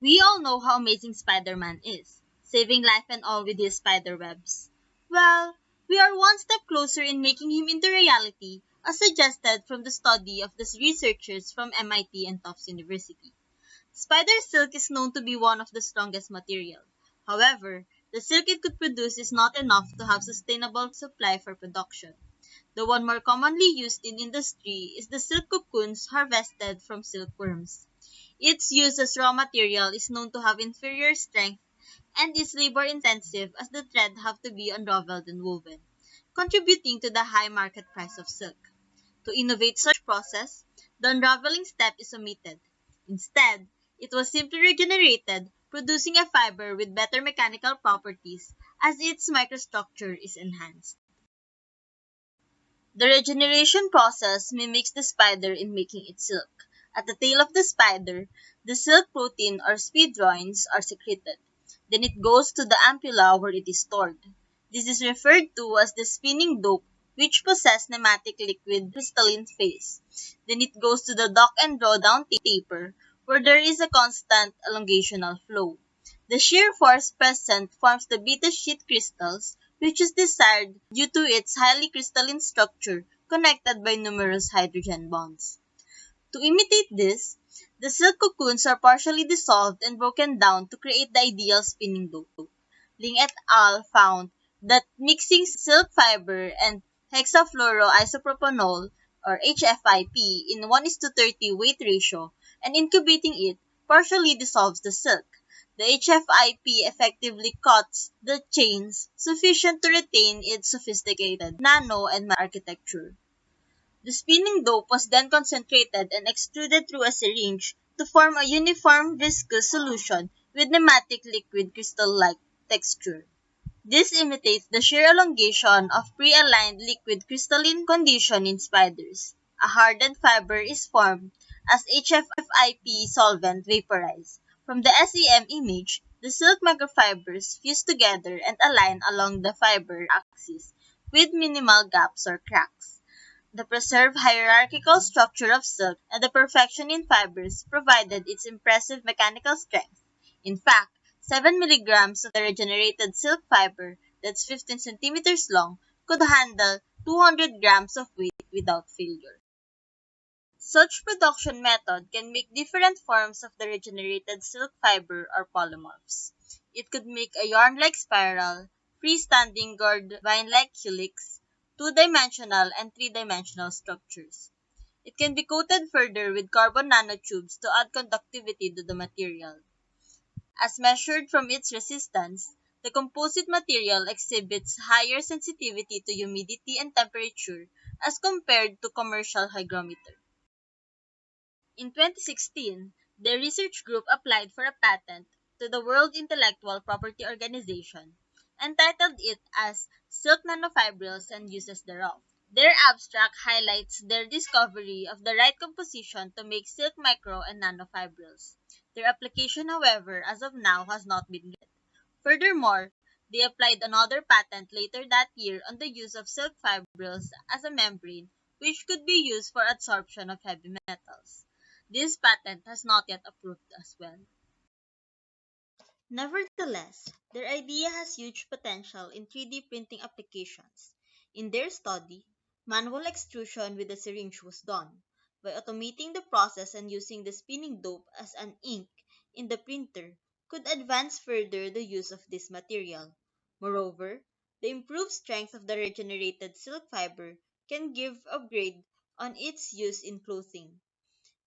We all know how amazing Spider-Man is, saving life and all with his spider webs. Well, we are one step closer in making him into reality, as suggested from the study of the researchers from MIT and Tufts University. Spider silk is known to be one of the strongest material. However, the silk it could produce is not enough to have sustainable supply for production. The one more commonly used in industry is the silk cocoons harvested from silkworms. Its use as raw material is known to have inferior strength and is labor intensive as the thread have to be unraveled and woven, contributing to the high market price of silk. To innovate such process, the unraveling step is omitted. Instead, it was simply regenerated, producing a fiber with better mechanical properties as its microstructure is enhanced. The regeneration process mimics the spider in making its silk. At the tail of the spider, the silk protein or speedroins are secreted. Then it goes to the ampulla where it is stored. This is referred to as the spinning dope, which possess nematic liquid crystalline phase. Then it goes to the dock and draw down taper, where there is a constant elongational flow. The shear force present forms the beta sheet crystals, which is desired due to its highly crystalline structure connected by numerous hydrogen bonds. To imitate this, the silk cocoons are partially dissolved and broken down to create the ideal spinning dope. Ling et al. Found that mixing silk fiber and hexafluoroisopropanol or HFIP in 1:30 weight ratio and incubating it partially dissolves the silk. The HFIP effectively cuts the chains sufficient to retain its sophisticated nano and architecture. The spinning dope was then concentrated and extruded through a syringe to form a uniform viscous solution with nematic liquid crystal-like texture. This imitates the shear elongation of pre-aligned liquid crystalline condition in spiders. A hardened fiber is formed as HFIP solvent vaporized. From the SEM image, the silk microfibers fuse together and align along the fiber axis with minimal gaps or cracks. The preserved hierarchical structure of silk and the perfection in fibers provided its impressive mechanical strength. In fact, 7 milligrams of the regenerated silk fiber that's 15 centimeters long could handle 200 grams of weight without failure. Such production method can make different forms of the regenerated silk fiber or polymorphs. It could make a yarn-like spiral, freestanding gourd vine-like helix, two-dimensional and three-dimensional structures. It can be coated further with carbon nanotubes to add conductivity to the material. As measured from its resistance, the composite material exhibits higher sensitivity to humidity and temperature as compared to commercial hygrometer. In 2016, the research group applied for a patent to the World Intellectual Property Organization and titled it as Silk Nanofibrils and Uses Thereof. Their abstract highlights their discovery of the right composition to make silk micro and nanofibrils. Their application, however, as of now has not been yet. Furthermore, they applied another patent later that year on the use of silk fibrils as a membrane which could be used for adsorption of heavy metals. This patent has not yet approved as well. Nevertheless, their idea has huge potential in 3D printing applications. In their study, manual extrusion with a syringe was done. By automating the process and using the spinning dope as an ink in the printer, could advance further the use of this material. Moreover, the improved strength of the regenerated silk fiber can give upgrade on its use in clothing.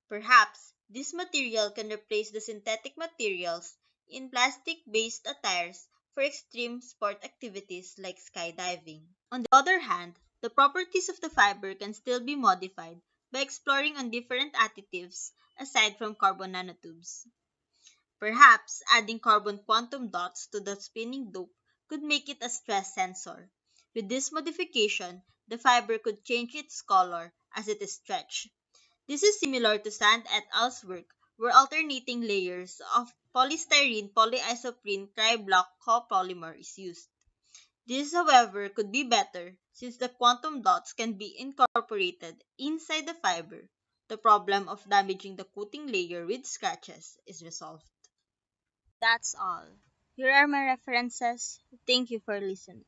Perhaps this material can replace the synthetic materials in plastic-based attires for extreme sport activities like skydiving. On the other hand, the properties of the fiber can still be modified by exploring on different additives aside from carbon nanotubes. Perhaps adding carbon quantum dots to the spinning dope could make it a stress sensor. With this modification, the fiber could change its color as it is stretched. This is similar to Sand et al.'s work, where alternating layers of polystyrene polyisoprene triblock copolymer is used. This, however, could be better since the quantum dots can be incorporated inside the fiber. The problem of damaging the coating layer with scratches is resolved. That's all. Here are my references. Thank you for listening.